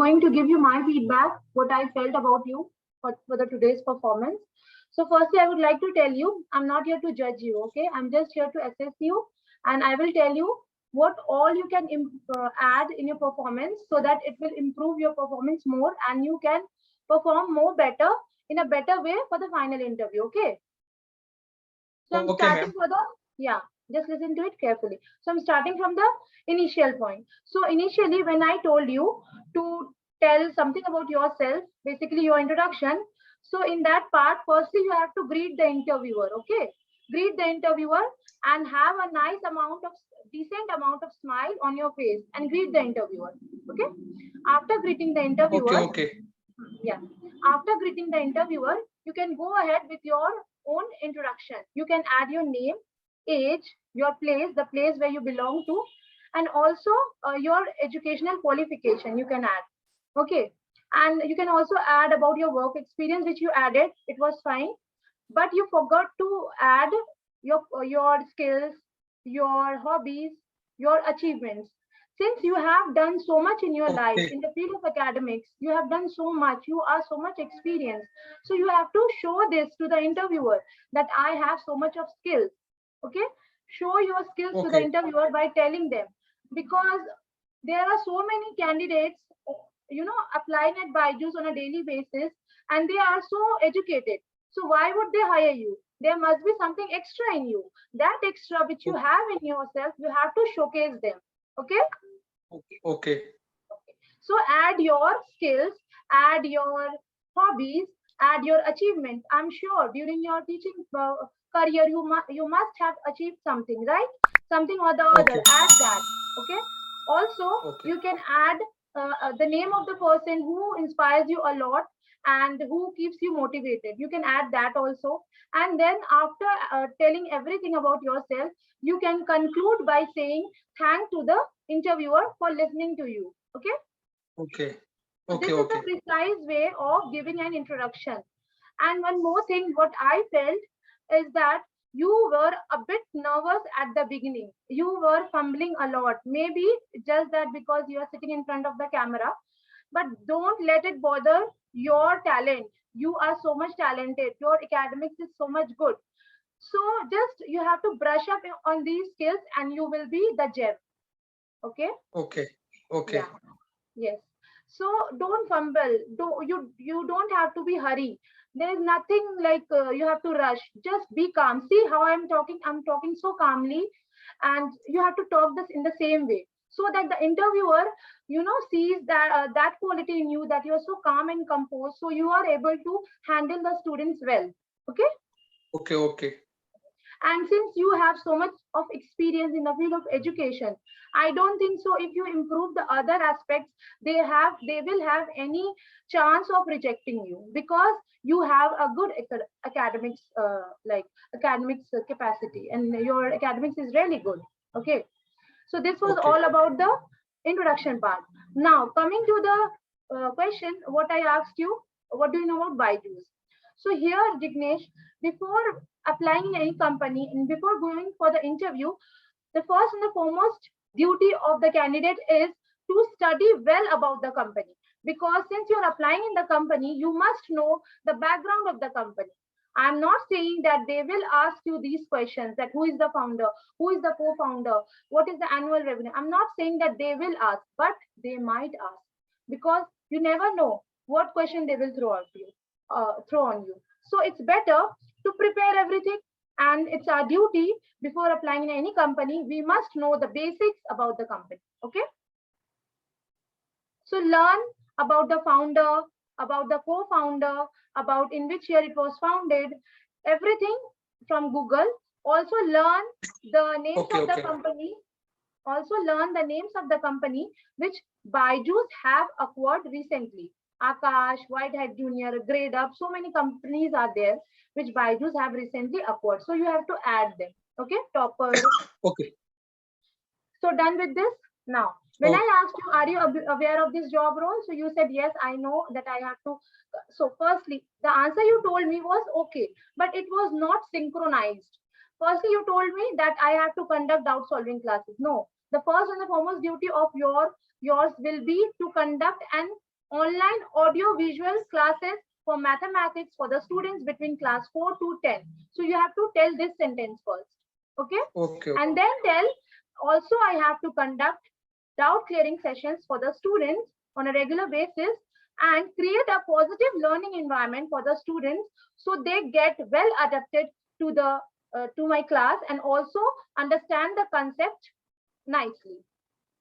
going to give you my feedback, what I felt about you for the today's performance. So firstly, I would like to tell you, I'm not here to judge you, okay? I'm just here to assess you, and I will tell you what all you can add in your performance so that it will improve your performance more and you can perform more better in a better way for the final interview, okay? So I'm starting for the, yeah, just listen to it carefully. So I'm starting from the initial point. So initially, when I told you to tell something about yourself, basically your introduction. So in that part, firstly, you have to greet the interviewer, okay? Greet the interviewer and have a nice amount of, decent amount of smile on your face and greet the interviewer, okay? After greeting the interviewer, yeah. After greeting the interviewer, you can go ahead with your own introduction. You can add your name, age, your place, the place where you belong to, and also your educational qualification you can add. Okay. And you can also add about your work experience, which you added. It was fine. But you forgot to add your skills, your hobbies, your achievements. Since you have done so much in your life in the field of academics, you have done so much, you are so much experienced. So you have to show this to the interviewer that I have so much of skills. Okay, show your skills to the interviewer by telling them, because there are so many candidates, applying at byjus on a daily basis, and they are so educated. So why would they hire you? There must be something extra in you. That extra which you have in yourself, you have to showcase them. Okay. So add your skills, add your hobbies, add your achievements. I'm sure during your teaching career, you must have achieved something, right? Something or the other. Add that. Okay. Also, you can add the name of the person who inspires you a lot and who keeps you motivated. You can add that also. And then after telling everything about yourself, you can conclude by saying thank to the interviewer for listening to you. Okay. This is a precise way of giving an introduction. And one more thing, what I felt is that you were a bit nervous at the beginning. You were fumbling a lot. Maybe just that because you are sitting in front of the camera. But don't let it bother your talent. You are so much talented. Your academics is so much good. So just you have to brush up on these skills and you will be the gem. Okay. Yeah. Yes. So don't fumble. You don't have to be hurry. There is nothing like you have to rush. Just be calm. See how I'm talking. I'm talking so calmly, and you have to talk this in the same way, so that the interviewer, sees that that quality in you, that you are so calm and composed, so you are able to handle the students well. Okay. And since you have so much of experience in the field of education, I don't think so if you improve the other aspects, they will have any chance of rejecting you, because you have a good academics capacity, and your academics is really good. Okay. So this was all about the introduction part. Now coming to the question, what I asked you, what do you know about byjus? So here, Jignesh, before applying in any company and before going for the interview, the first and the foremost duty of the candidate is to study well about the company. Because since you're applying in the company, you must know the background of the company. I'm not saying that they will ask you these questions, that who is the founder, who is the co-founder, what is the annual revenue. I'm not saying that they will ask, but they might ask, because you never know what question they will throw on you. So it's better to prepare everything, and it's our duty before applying in any company. We must know the basics about the company. Okay. So learn about the founder, about the co-founder, about in which year it was founded, everything from Google. Also learn the names of the company. Also learn the names of the company which byjus have acquired recently. Akash, Whitehead Junior, Grade Up, so many companies are there which byjus have recently acquired. So you have to add them. Okay, topper. Okay. So done with this. Now, when I asked you, are you aware of this job role? So you said, yes, I know that I have to. So firstly, the answer you told me was okay, but it was not synchronized. Firstly, you told me that I have to conduct doubt solving classes. No, the first and the foremost duty of yours will be to conduct and online audio visual classes for mathematics for the students between class 4 to 10. So you have to tell this sentence first. Okay. Okay. And then tell, also I have to conduct doubt clearing sessions for the students on a regular basis and create a positive learning environment for the students so they get well adapted to the to my class and also understand the concept nicely.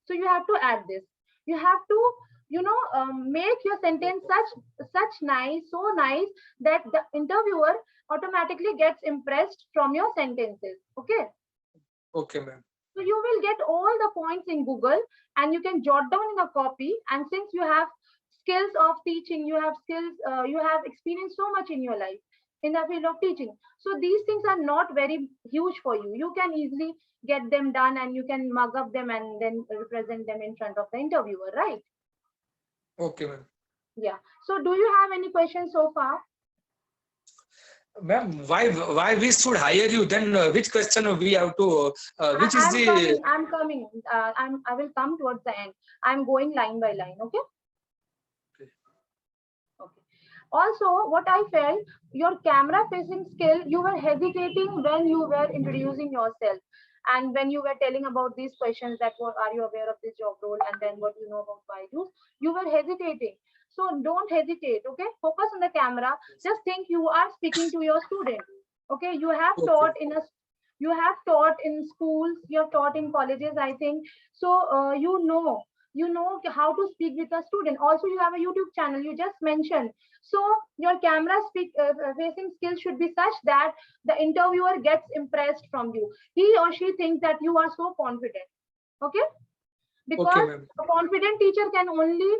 So you have to add this. You have to, make your sentence such nice, so nice that the interviewer automatically gets impressed from your sentences. Okay. Okay, ma'am. So you will get all the points in Google and you can jot down in a copy. And since you have skills of teaching, you have skills, you have experienced so much in your life in the field of teaching. So these things are not very huge for you. You can easily get them done and you can mug up them and then represent them in front of the interviewer, right? Okay, ma'am. Yeah. So do you have any questions so far? Ma'am, why we should hire you? Then which question we have to? Which is the? I'm coming. I will come towards the end. I'm going line by line. Okay. Okay. Also, what I felt, your camera facing skill, you were hesitating when you were introducing yourself. And when you were telling about these questions that what are you aware of this job role and then what you know about byjus, you were hesitating. So don't hesitate, okay? Focus on the camera. Just think you are speaking to your student. Okay, you have taught in a you have taught in schools, you have taught in colleges, I think. So you know how to speak with a student. Also, you have a YouTube channel, you just mentioned. So your camera facing skills should be such that the interviewer gets impressed from you. He or she thinks that you are so confident. Okay. Because a confident teacher can only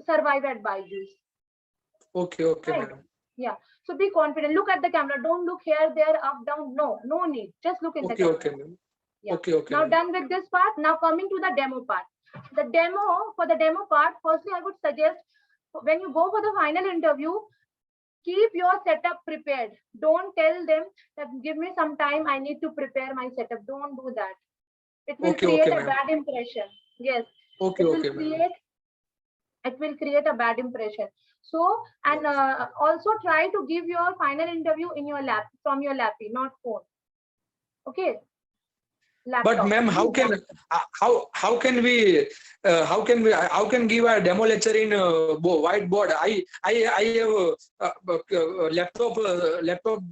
survive at byjus. Okay, right? Yeah. So be confident. Look at the camera. Don't look here, there, up, down. No need. Just look in the camera. Okay, ma'am. Yeah. Now done with this part. Now coming to the demo part. For the demo part, firstly, I would suggest when you go for the final interview, keep your setup prepared. Don't tell them that give me some time, I need to prepare my setup. Don't do that. It will create a bad impression. Yes. Okay, It will create a bad impression. So, and also try to give your final interview in your lap, from your lappy, not phone. Okay. Laptop. But ma'am, how can give a demo lecture in whiteboard? I have laptop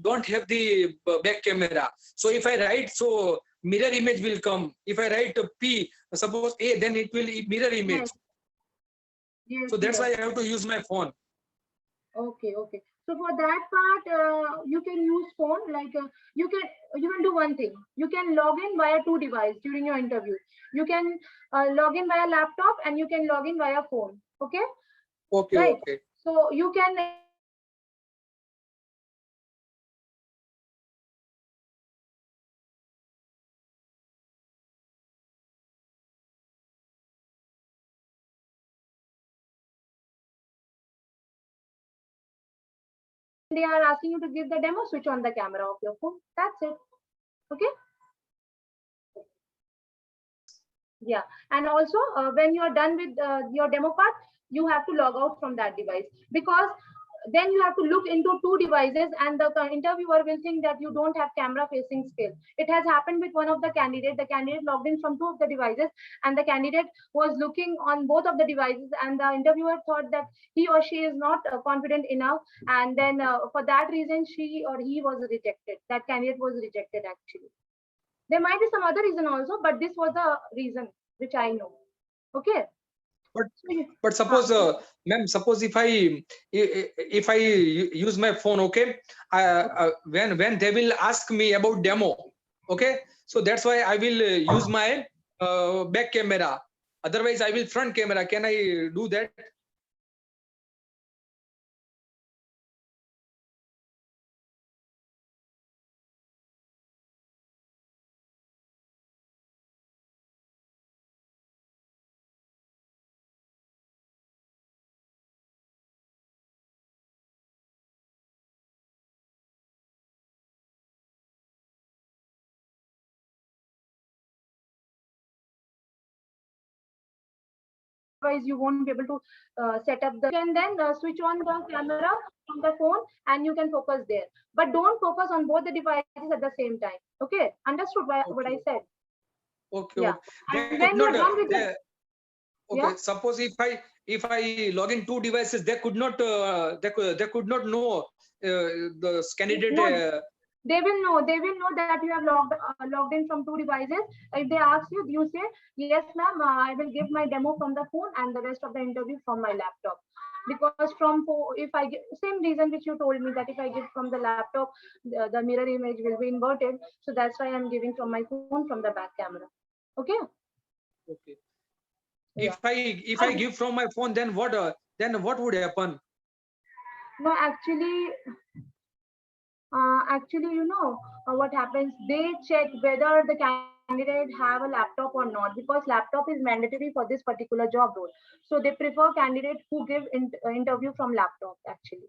don't have the back camera. So if I write, so mirror image will come. If I write P, suppose A, then it will mirror image. Yes, so that's why I have to use my phone. Okay. So for that part, you can use phone. Like you can do one thing. You can log in via two devices during your interview. You can log in via laptop and you can log in via phone. Okay. Okay. Right. Okay. So you can. They are asking you to give the demo, switch on the camera of your phone. That's it. Okay. Yeah. And also when you are done with your demo part, you have to log out from that device, because then you have to look into two devices and the interviewer will think that you don't have camera facing skill. It has happened with one of the candidates. The candidate logged in from two of the devices and the candidate was looking on both of the devices and the interviewer thought that he or she is not confident enough, and then for that reason she or he was rejected. That candidate was rejected actually. There might be some other reason also, but this was the reason which I know. Okay. But suppose, ma'am, suppose if I use my phone, okay, when they will ask me about demo, okay, so that's why I will use my back camera. Otherwise, I will front camera. Can I do that? otherwise you won't be able to set up the. You can then switch on the camera from the phone and you can focus there. But don't focus on both the devices at the same time. Okay, understood what I said? Okay. Yeah. They And could when not. you're done with Okay. yeah. Suppose if I log in two devices, they could not. They could not know the candidate. No, they will know that you have logged in from two devices. If they ask you, you say yes ma'am, I will give my demo from the phone and the rest of the interview from my laptop. Because if I give same reason which you told me, that if I give from the laptop, the mirror image will be inverted, so that's why I'm giving from my phone from the back camera. Okay. Okay. Yeah. If I give from my phone, then what would happen? No, actually, what happens, they check whether the candidate have a laptop or not, because laptop is mandatory for this particular job role. So they prefer candidates who give interview from laptop actually.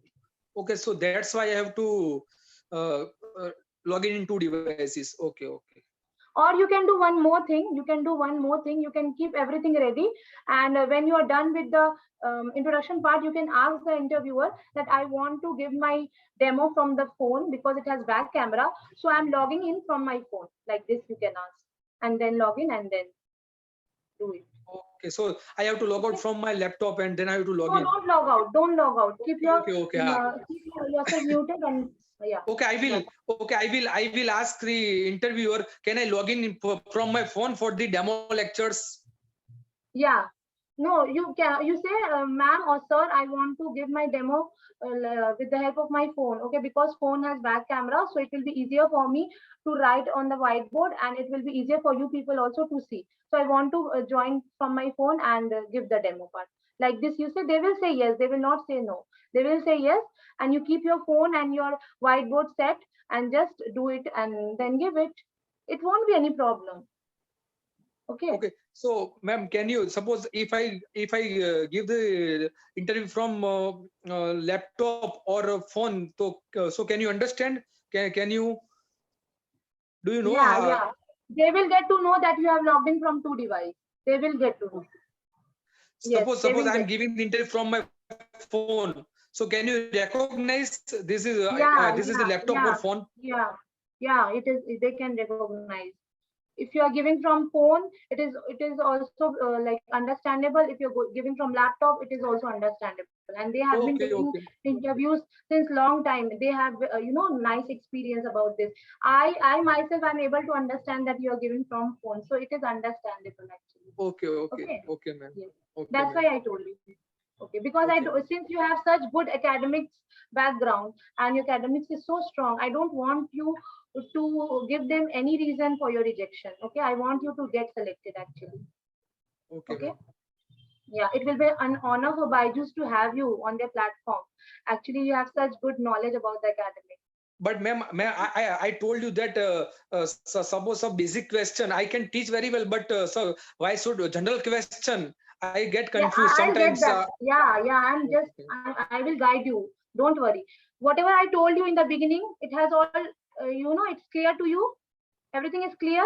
Okay, so that's why I have to uh, log in two devices. Okay. Or you can do one more thing. You can keep everything ready, and when you are done with the introduction part, you can ask the interviewer that I want to give my demo from the phone because it has back camera. So I'm logging in from my phone. Like this, you can ask, and then log in and then do it. Okay, so I have to log out from my laptop and then I have to log in. Don't log out. Don't log out. Keep Okay. yourself muted and yeah. Okay, I will ask the interviewer, can I log in from my phone for the demo lectures? Yeah. No, you can. You say, ma'am or sir, I want to give my demo with the help of my phone. Okay, because phone has back camera, so it will be easier for me to write on the whiteboard, and it will be easier for you people also to see. So I want to join from my phone and give the demo part. Like this, you say, they will say yes. They will not say no. They will say yes, and you keep your phone and your whiteboard set and just do it and then give it. It won't be any problem. Okay. So ma'am, can you suppose if I give the interview from laptop or a phone, so can you understand? Can you, do you know? Yeah. They will get to know that you have logged in from two devices. They will get to know. Suppose I'm giving the interview from my phone. So can you recognize this is the laptop or phone? Yeah. It is. They can recognize. If you are giving from phone, it is also like understandable. If you're giving from laptop, it is also understandable. And they have been taking interviews since long time. They have nice experience about this. I myself am able to understand that you are giving from phone, so it is understandable actually. Okay, ma'am. Yes. That's why I told you. Okay, because since you have such good academics background and your academics is so strong, I don't want you to give them any reason for your rejection. Okay, I want you to get selected actually. Okay. Yeah, it will be an honor for byjus to have you on their platform. Actually, you have such good knowledge about the academic. But ma'am, I told you that suppose a basic question I can teach very well, but so why should general question? I get confused sometimes. I will guide you. Don't worry. Whatever I told you in the beginning, it has all, it's clear to you. Everything is clear.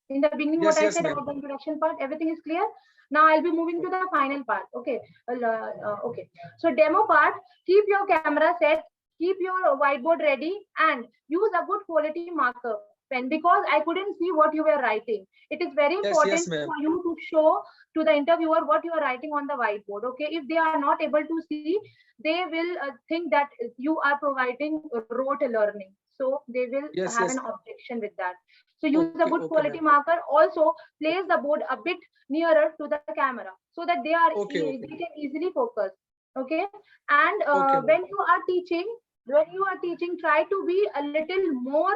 In the beginning, what I said about the introduction part, everything is clear. Now I'll be moving to the final part. Okay. Okay. So demo part, keep your camera set, keep your whiteboard ready, and use a good quality marker pen, because I couldn't see what you were writing. It is very important for you to show to the interviewer what you are writing on the whiteboard. Okay. If they are not able to see, they will think that you are providing rote learning. So they will have an objection with that. So use a good quality marker. Also place the board a bit nearer to the camera so that they can easily focus. Okay. And when you are teaching, try to be a little more,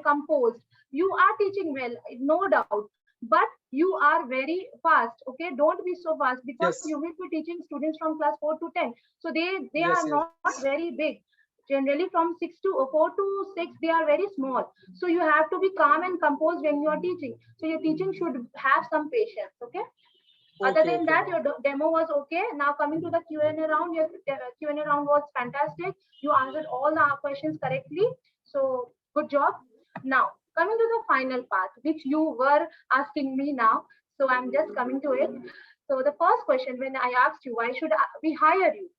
composed. You are teaching well, no doubt, but you are very fast. Okay, don't be so fast, because you will be teaching students from class 4 to 10. So they are not very big. Generally from 4 to 6, they are very small. So you have to be calm and composed when you are teaching. So your teaching should have some patience. Okay. Other than that, your demo was okay. Now coming to the Q&A round, your Q&A round was fantastic. You answered all the questions correctly. So good job. Now coming to the final part, which you were asking me now. So I'm just coming to it. So the first question when I asked you, why should we hire you?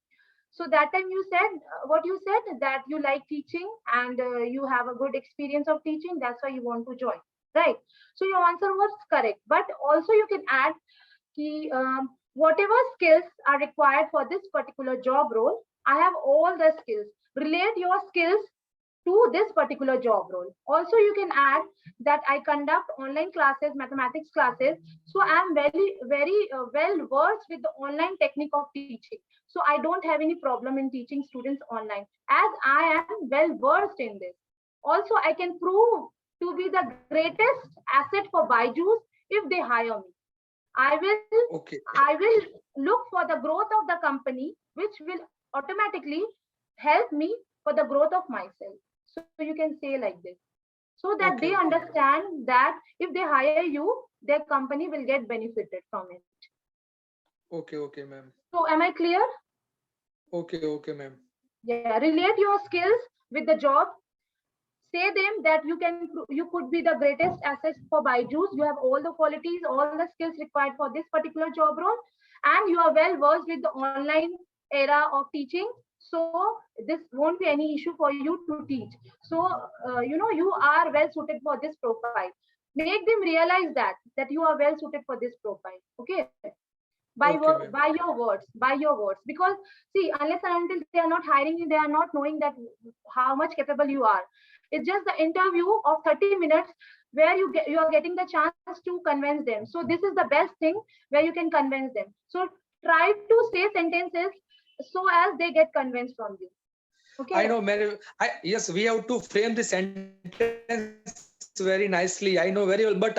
So that time you said what you said, that you like teaching and you have a good experience of teaching. That's why you want to join, right? So your answer was correct. But also you can add whatever skills are required for this particular job role, I have all the skills. Relate your skills to this particular job role. Also, you can add that I conduct online classes, mathematics classes. So I'm very well versed with the online technique of teaching. So I don't have any problem in teaching students online, as I am well versed in this. Also, I can prove to be the greatest asset for byjus if they hire me. I will look for the growth of the company, which will automatically help me for the growth of myself. So you can say like this, so that they understand that if they hire you, their company will get benefited from it. Okay, ma'am. So am I clear? Okay, ma'am. Yeah, relate your skills with the job. Say them that you could be the greatest asset for byjus. You have all the qualities, all the skills required for this particular job role, and you are well versed with the online era of teaching. So this won't be any issue for you to teach. So you are well suited for this profile. Make them realize that you are well suited for this profile. Okay. By your words, because see, unless and until they are not hiring you, they are not knowing that how much capable you are. It's just the interview of 30 minutes where you are getting the chance to convince them. So this is the best thing where you can convince them. So try to say sentences so as they get convinced from you. Okay. I know, Mary. Yes, we have to frame the sentence very nicely. I know very well, but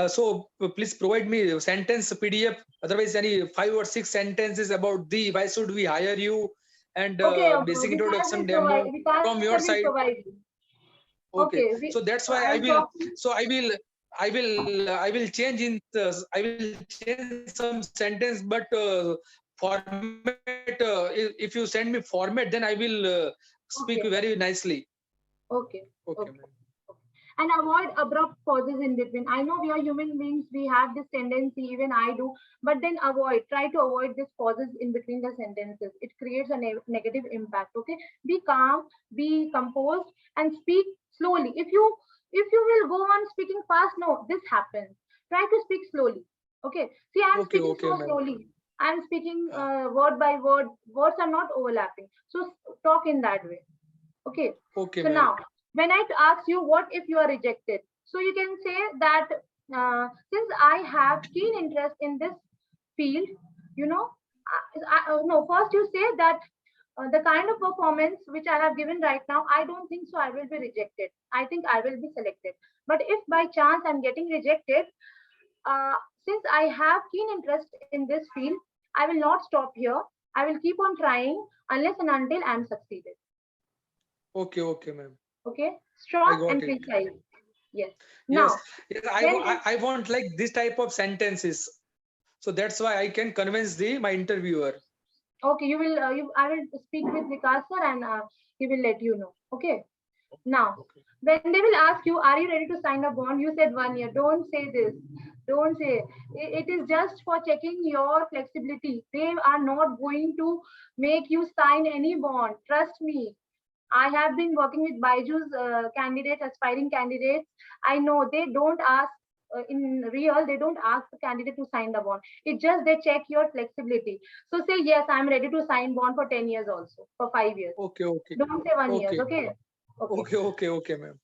so please provide me sentence PDF. Otherwise, any 5 or 6 sentences about why should we hire you, and basic introduction demo from your side. Okay. So that's why I will change some sentence, but format. If you send me format, then I will speak very nicely. Okay. And avoid abrupt pauses in between. I know we are human beings, we have this tendency, even I do, but then try to avoid these pauses in between the sentences. It creates a negative impact. Okay, be calm, be composed, and speak slowly. If you will go on speaking fast, no, this happens. Try to speak slowly. Okay, see, I'm speaking so slowly. I'm speaking word by word. Words are not overlapping. So talk in that way. Okay. Okay. So now, when I ask you, what if you are rejected? So you can say that since I have keen interest in this field, first you say that the kind of performance which I have given right now, I don't think so I will be rejected. I think I will be selected. But if by chance I'm getting rejected, since I have keen interest in this field, I will not stop here. I will keep on trying unless and until I'm succeeded. Okay, ma'am. Okay, strong and precise. Yes. Now, yes. I want like this type of sentences. So that's why I can convince my interviewer. Okay, you will. I will speak with Vikas sir, and he will let you know. Okay. Now, when they will ask you, are you ready to sign a bond? You said 1 year. Don't say this. Don't say. It is just for checking your flexibility. They are not going to make you sign any bond. Trust me. I have been working with byjus candidates, aspiring candidates. I know they don't ask in real, they don't ask the candidate to sign the bond. It's just they check your flexibility. So say, yes, I'm ready to sign bond for 10 years also, for 5 years. Okay. Don't say 1 year, okay? Okay, ma'am.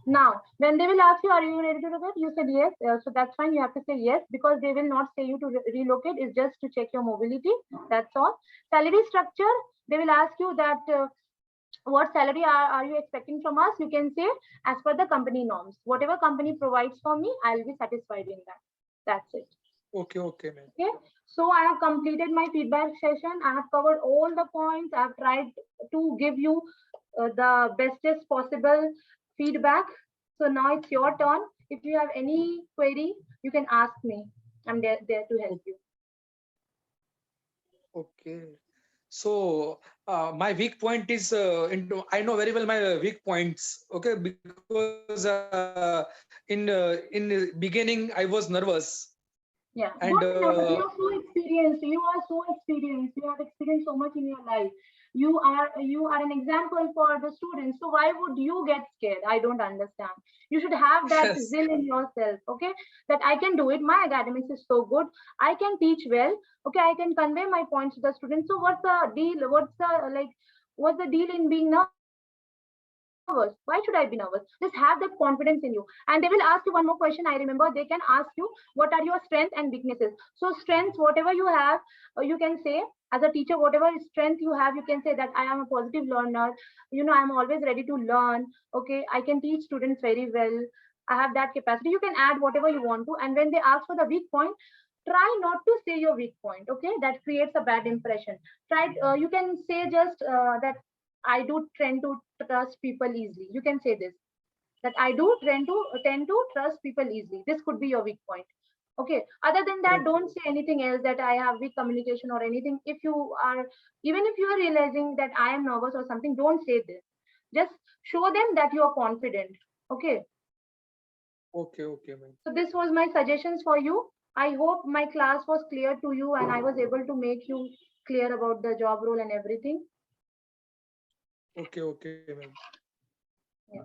Now, when they will ask you, are you ready to relocate? You said yes. So that's fine. You have to say yes, because they will not say you to relocate. It's just to check your mobility. That's all. Salary structure, they will ask you that what salary are you expecting from us? You can say as per the company norms. Whatever company provides for me, I'll be satisfied in that. That's it. Okay, ma'am. Okay. So I have completed my feedback session. I have covered all the points. I have tried to give you the bestest possible feedback. So now it's your turn. If you have any query, you can ask me. I'm there to help you. Okay. So my weak point is I know very well my weak points. Okay, because in the beginning I was nervous. Yeah, And don't be nervous. You are so experienced. You are so experienced. You have experienced so much in your life. You are an example for the students. So why would you get scared? I don't understand. You should have that yes, zeal in yourself. Okay, that I can do it. My academics is so good. I can teach well. Okay, I can convey my points to the students. So what's the deal? What's the deal in being nervous? Why should I be nervous? Just have that confidence in you. And they will ask you one more question. I remember they can ask you what are your strengths and weaknesses. So strengths, whatever you have, you can say as a teacher, whatever strength you have, you can say that I am a positive learner. I'm always ready to learn. Okay, I can teach students very well. I have that capacity. You can add whatever you want to. And when they ask for the weak point, try not to say your weak point. Okay, that creates a bad impression. You can say just that I do tend to trust people easily. You can say this, that I do tend to trust people easily. This could be your weak point. Okay. Other than that, don't say anything else that I have weak communication or anything. Even if you are realizing that I am nervous or something, don't say this. Just show them that you are confident. Okay. okay, ma'am. So this was my suggestions for you. I hope my class was clear to you and I was able to make you clear about the job role and everything. Okay, ma'am. Yeah.